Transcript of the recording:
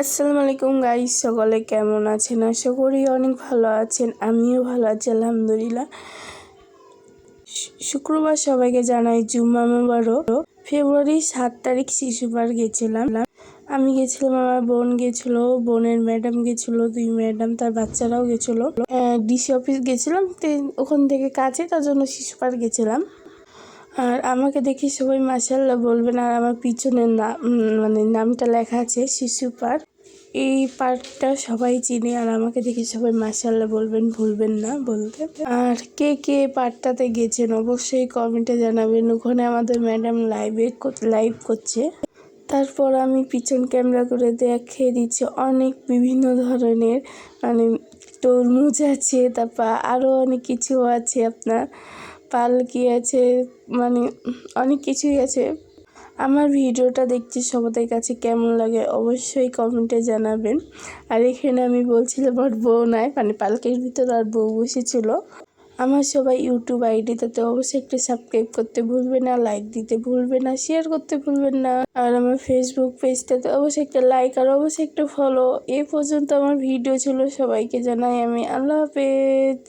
আসসালামু আলাইকুম গাইস, সকলে কেমন আছেন? আশা করি অনেক ভালো আছেন। আমিও ভালো আছি আলহামদুলিল্লাহ। শুক্রবার সবাইকে জানাই জুম্মা মোবারক। ফেব্রুয়ারি 7 তারিখ শিশু পার্ক গেছিলাম। আমি গেছিলাম, আমার বোন গেছিল, বোনের ম্যাডাম গেছিল, 2 ম্যাডাম তার বাচ্চারাও গেছিল। ডিসি অফিস গেছিলাম, ওখান থেকে কাছে, তার জন্য শিশু পার্ক গেছিলাম। আর আমাকে দেখি সবাই মাশাআল্লাহ বলবেন। আর আমার পিছনে নামটা লেখা আছে শিশু পার্ক। এই পার্কটা সবাই চিনে, আর আমাকে দেখে সবাই মাশাআল্লাহ বলবেন, ভুলবেন না বলতে। আর কে কে পার্কটাতে গেছেন অবশ্যই কমেন্টে জানাবেন। ওখানে আমাদের ম্যাডাম লাইভ করছে। তারপর আমি পিছন ক্যামেরা করে দেখিয়ে দিচ্ছি অনেক বিভিন্ন ধরনের তরমুজ আছে, তারপর আরও অনেক কিছু আছে, আপনার পালকি আছে, অনেক কিছুই আছে। আমার ভিডিওটা দেখতে সবাদের কাছে কেমন লাগে অবশ্যই কমেন্টে জানাবেন। আর এখানে আমি বলছিলাম আমার বউ নাই, পালকির ভিতর আর বউ বসেছিল। আমার সবাই ইউটিউব আইডিটাতে অবশ্যই একটা সাবস্ক্রাইব করতে ভুলবেন না, লাইক দিতে ভুলবেন না, শেয়ার করতে ভুলবেন না। আর আমার ফেসবুক পেজটাতে অবশ্যই একটা লাইক আর অবশ্যই একটা ফলো। এ পর্যন্ত আমার ভিডিও ছিল, সবাইকে জানাই আমি আল্লাহ হাফেজ।